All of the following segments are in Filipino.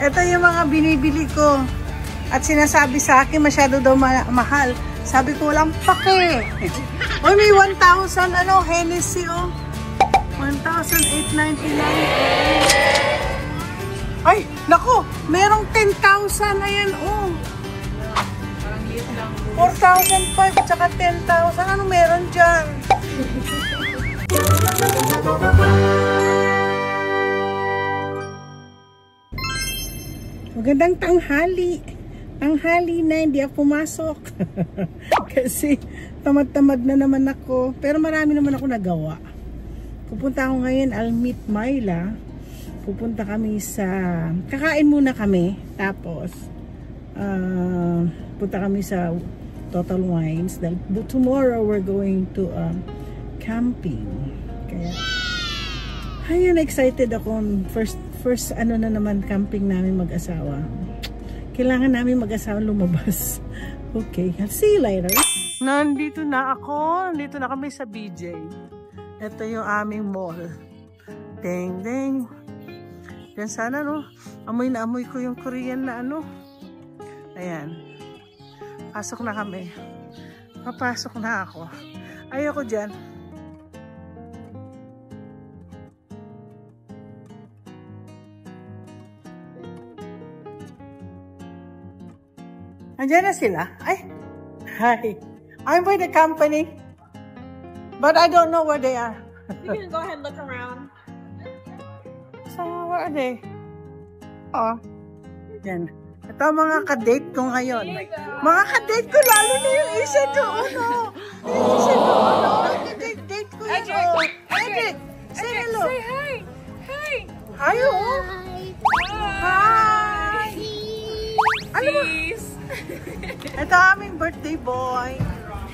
Ito yung mga binibili ko. At sinasabi sa akin masyado daw mahal. Sabi ko walang pake. Uy, may 1,000 ano, Hennessy oh. 1,899. Ay, naku, merong 10,000. Ayan oh. 4,500 at saka 10,000. Ano meron dyan? Magandang tanghali. Tanghali na, hindi ako pumasok. Kasi tamad-tamad na naman ako. Pero marami naman ako nagawa. Pupunta ako ngayon, I'll meet Myla. Pupunta kami sa... Kakain muna kami. Tapos, punta kami sa Total Wines. Then, tomorrow, we're going to camping. Kaya, ayun, excited ako. First ano na naman, camping namin mag-asawa. Kailangan namin mag-asawa lumabas. Okay, I'll see you later. Nandito na ako. Nandito na kami sa BJ. Ito yung aming mall. Ding, ding. Yan sana, no? Amoy na amoy ko yung Korean na ano. Ayan. Pasok na kami. Papasok na ako. Ayoko dyan. Andiyan na sila. Ay. Hi. I'm with the company. But I don't know where they are. You can go ahead and look around. So, where are they? Oh. Yan. Ito mga ka-date ko ngayon. Mga ka-date ko, lalo na yung isa doon. Yung isa doon. Date ko yun. Edric, say hello. Say hi. Hi. Hi, oh. Hi. Ano ba? Ito aming birthday boy.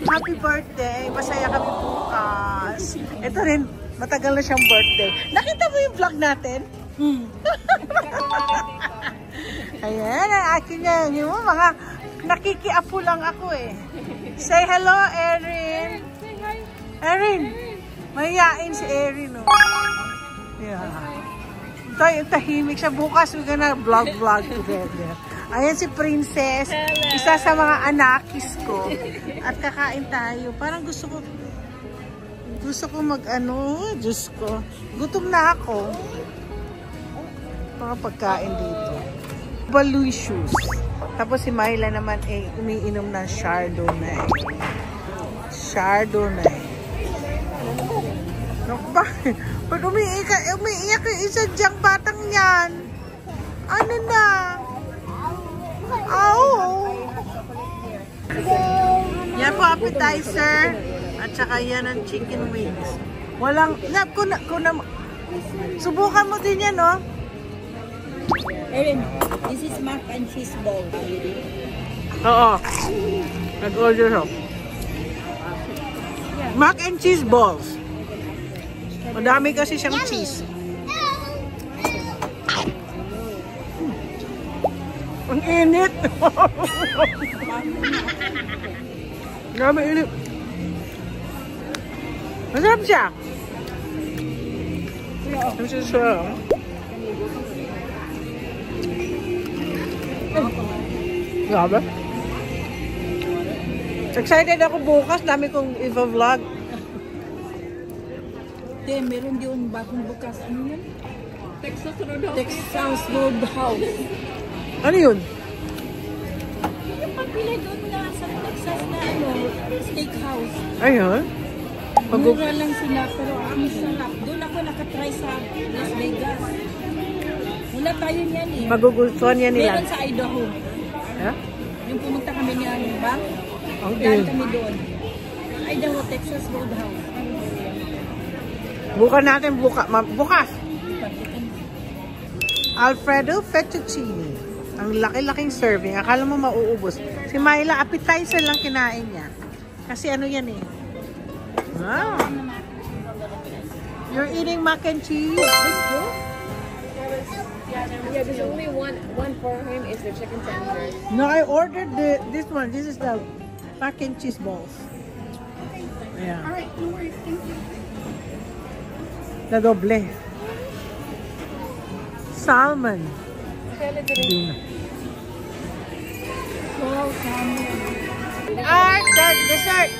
Happy birthday. Masaya kami bukas. Ito rin, matagal na siyang birthday. Nakita mo yung vlog natin? Ayan, ang akin yan. Yung mga nakikiapo lang ako eh. Say hello, Erin. Say hi. Erin. Mahiyain si Erin, oh. Yeah. Ito, tahimik siya. Bukas, we're gonna vlog together. Ayan si Princess. Hello. Isa sa mga anakis ko. At kakain tayo. Parang gusto ko mag-ano. Diyos ko. Gutom na ako. Mga pagkain dito. Balloon shoes. Tapos si Myla naman umiinom ng Chardonnay. Chardonnay. Naku ba? Pag umiiyak yung isa diyang batang yan. Ano na? Oh. Yan po appetizer. At saka yan ang chicken wings. Walang, subukan mo din yan, no? Erin, this is mac and cheese ball. Oo. Nag-order ako. Mac and cheese balls. Madami kasi siyang cheese. Ang init. Grabe init. Masarap siya. This is grabe. Excited ako bukas. Dami kong i-vlog. Meron din bagong bukas. Ano yan? Texas Roadhouse. Texas Roadhouse. Ano yun? Yung pagpili doon na sa Texas na steakhouse. Ayun. Mura lang sila pero ang sarap. Doon ako nakatry sa Las Vegas. Wala tayo niyan eh. Magugustuhan yan nila. Meron sa Idaho. Yeah? Yung pumunta kami niyan, ba? Okay. Dahil kami doon. Idaho, Texas Roadhouse. Bukas natin, bukas. Alfredo fettuccine. Ang laki-laking serving. Akala mo mauubos. Si Myla, appetizer lang kinain niya. Kasi ano yan eh. Wow. You're eating mac and cheese? Yeah, there's only one for him is the chicken tenders. No, I ordered this one. This is the mac and cheese balls. Yeah. All right, no worries. Thank you. Na doble. Salmon. Art, dessert.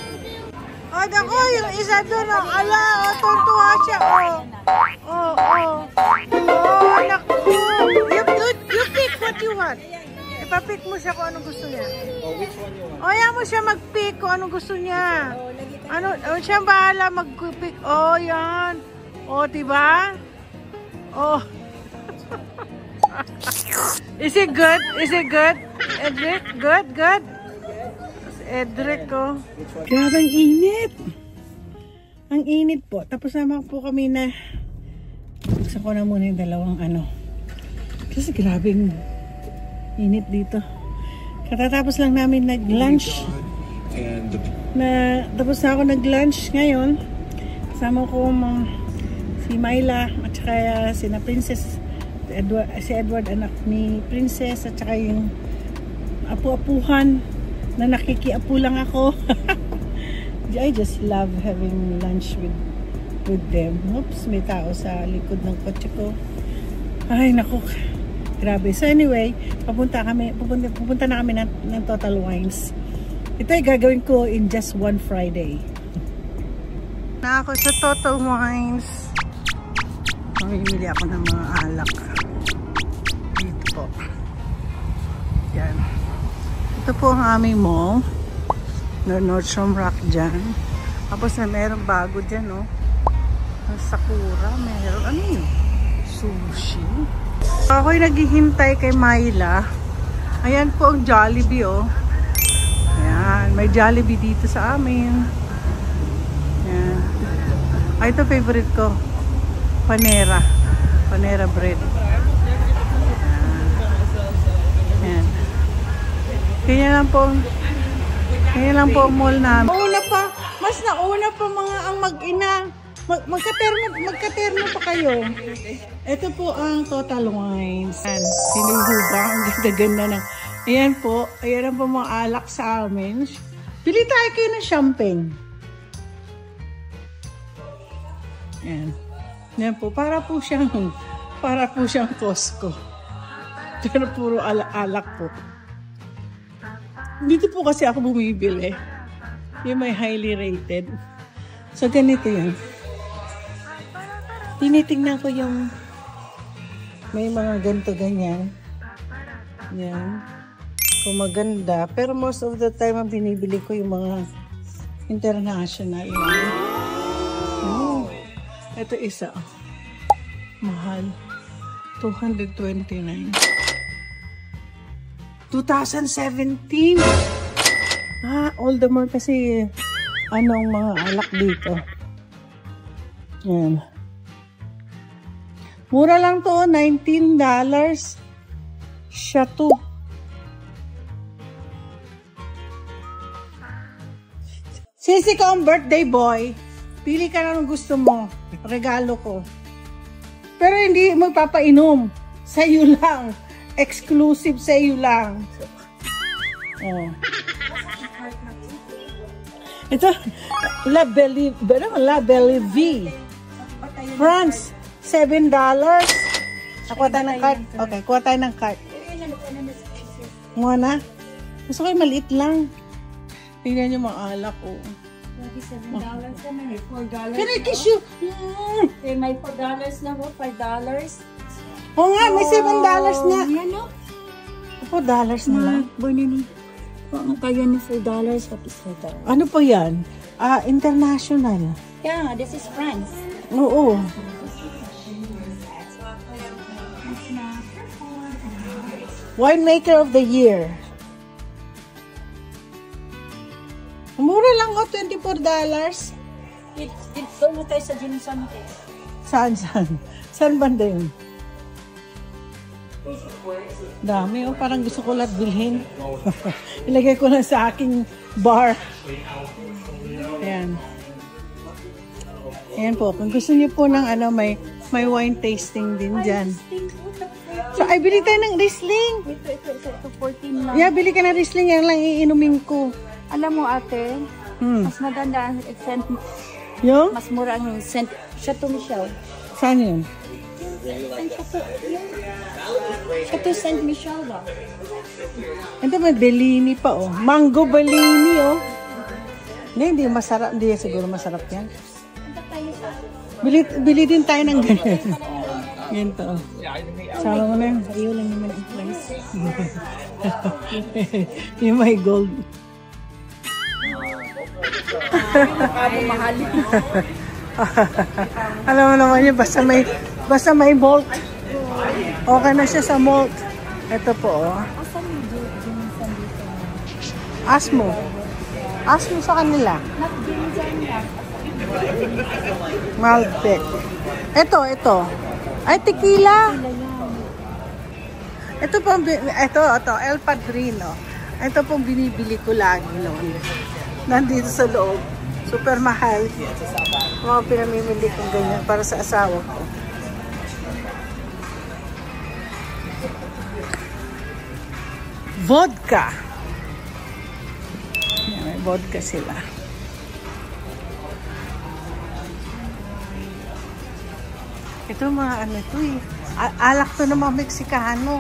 Oh, dako, yung isa doon, oh. Ala, oh, tuntua siya, oh. Oh, oh. Oh, naku. You pick what you want. Ipapick mo siya kung anong gusto niya. Oh, which one you want? O, yan mo siya mag-pick kung anong gusto niya. Ano, siya bahala mag-pick. Oh, yan. Oh, diba? Oh. Is it good? Is it good? Edric? Good? Good? Edric, oh. Grabe, ang init. Ang init po. Tapos naman po kami na buksan ko na muna yung dalawang ano. Kasi grabing init dito. Katatapos lang namin nag-lunch. Tapos na ako nag-lunch ngayon. Kasama ko si Myla at saka si na Princess. Si Edward, anak ni Princess, at saka yung apu-apuhan na nakikiapu lang ako. I just love having lunch with them. Oops, may tao sa likod ng kotse ko. Ay, naku. Grabe. So anyway, pupunta na kami ng Total Wines. Ito ay gagawin ko in just one Friday. Na ako sa Total Wines. Mamimili ako ng mga alak. Dito po. Yan. Ito po ang aming mall. Nordstrom Rack dyan. Tapos na meron bago dyan, no? Sakura, meron. Ano yun? Sushi. Ako'y naghihintay kay Myla. Ayan po ang Jollibee, oh. Ayan. May Jollibee dito sa amin. Ayan. Ay, ito favorite ko. Panera. Panera bread. Ayan. Ganyan lang po ang mall namin. Nauna pa. Mas nauna pa mga ang mag-ina. Magkaterno pa kayo. Ito po ang Total Wines. Ayan. Sinuhuga. Ang ganda-ganda ng. Ayan po. Ayan po mga alak sa amin. Pili tayo kayo ng champagne. Ayan. Ayan po. Para po siyang Costco. Pero puro alak po. Dito po kasi ako bumibili. Yung may highly rated. So, ganito yan. Tinitingnan ko yung may mga ganito ganyan. Yan. Kung maganda. Pero most of the time, ang binibili ko yung mga international. Oh. Ito isa. Mahal. 229. 2017. All the more kasi anong mga alak dito. Yan. Mura lang to, $19. Siya to. Sisi ka ang birthday boy. Pili ka na ng gusto mo. Regalo ko. Pero hindi mo papainom. Sa'yo lang. Exclusive sa iyo lang. Oh. Ito, La Belle V. France, $7. Kuha tayo ng card. Okay, kuha tayo ng card. Kuha na. Gusto ko yung maliit lang. Tingnan nyo mga alak ko. $7 naman eh. $4. Can I kiss you? Eh, may $4 na po. $5. Oo nga, may $7 na. Yan o. $4 na lang. Bonini. Kaya ni $4. What is $4? Ano po yan? International. Yeah, this is France. Oo. Winemaker of the year. Mura lang ko, $24. Dito na tayo sa Jinson. Saan? Saan banda yun? Dami, oh. Parang gusto ko lahat bilhin. Ilagay ko lang sa aking bar. Ayan. Ayan po. Kung gusto niyo po ng ano, may wine tasting din dyan. So, ay, bili tayo ng Riesling. Ito, 14 lang. Yeah, bili ka ng Riesling. Yan lang iinumin ko. Alam mo ate, mas maganda ang scent. Yung? Mas mura ang scent. Chateau Michel. Saan yun? Ito St. Michelle ba? Ito may Bellini pa oh. Mango Bellini oh. Hindi masarap. Hindi siguro masarap yan. Bili din tayo ng ganyan. Ganito oh. Sama mo na yun. Ayaw lang naman ang price. Yung may gold. Mahal. Alam mo naman yun, basta may malt. Okay na siya sa malt. Ito po oh. Asan mo dito? Ask mo. Ask mo sa kanila. Not ginjan lang. Malbec. Ito. Ay, tequila. Ito El Padrino. Ito pong binibili ko lagi noon. Nandito sa loob. Super mahal. Mga pinamimili kong ganyan para sa asawa ko. Vodka. Yan, may vodka sila. Ito mga ano ito eh. Alak to ng mga Meksikano.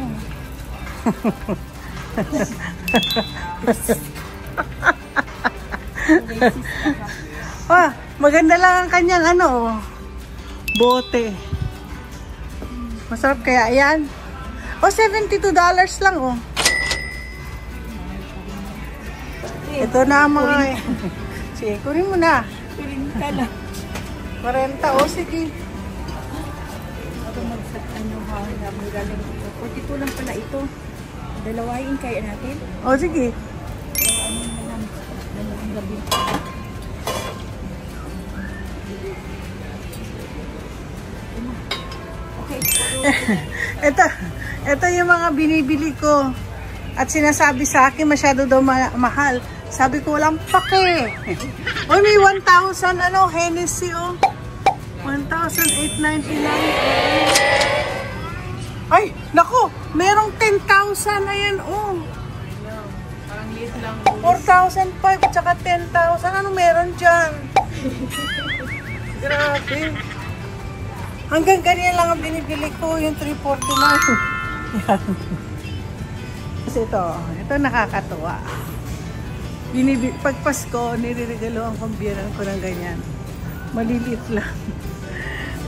Maganda lang ang kanyang ano, bote. Masarap kaya yan. $72 lang oh. Ito na ang mga sige, kunin mo na. Kunin ka lang. 40 oh, sige. Ako ano ha, mura lang ito. 42 lang pala ito. Dalawahin kaya natin. Oh, sige. Ano na lang. Dalawang gabi. Okay. Ito yung mga binibili ko. At sinasabi sa akin masyado daw mahal. Sabi ko walang pake. Oy, may 1,000 ano, Hennessy oh. 1,899. Ay, nako, merong 10,000 ayan oh. Parang liit lang. 4,500 at saka 10,000. Ano meron dyan? Grabe. Hanggang ganyan lang ang binibili ko, yung 349. Yan. Kasi ito nakakatuwa. Pag Pasko, niriregaloan kong biyanan ko ng ganyan. Maliliit lang.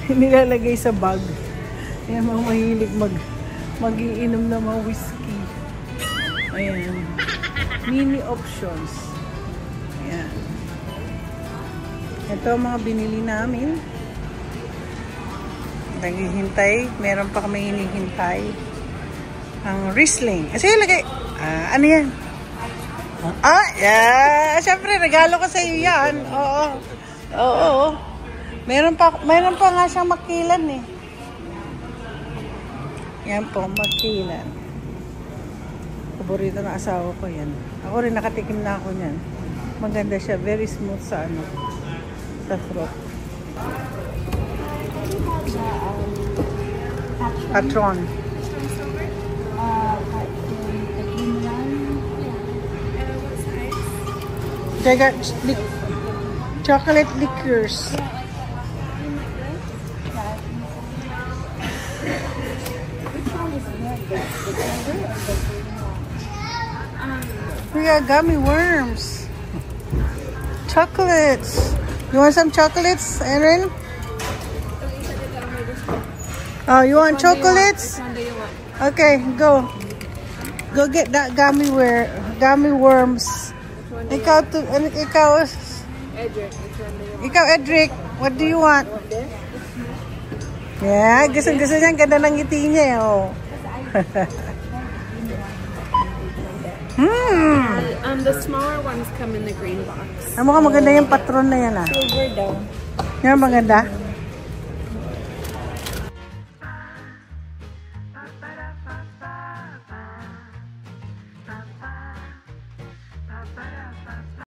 Nilalagay sa bag. Ayan, mga mahilig mag-iinom na mga whiskey. Ayan. Mini options. Ayan. Ito mga binili namin. Naghihintay. Meron pa kami hinihintay. Ang Riesling. Sige, lagay. Ano yan? Yeah. Siyempre, regalo ko sa iyo yan. Oo. Meron pa nga siyang makilan eh. Yan po, makilan. Paborito ng asawa ko yan. Ako rin nakatikim na ako niyan. Maganda siya. Very smooth sa ano. Sa throat. Patron. They got chocolate liqueurs. We got gummy worms. Chocolates. You want some chocolates, Erin? Oh, you want chocolates? Which one do you want? Okay, go. Go get that gummy worms. Ikaw, Edric, which one do you want? ikaw, Edric, what do you want? Yeah, gusto niya. Ganda ng ngiti niya, oh. The smaller ones come in the green box. Mukhang maganda yung patron na yan, ah. Silver daw. Yan, maganda.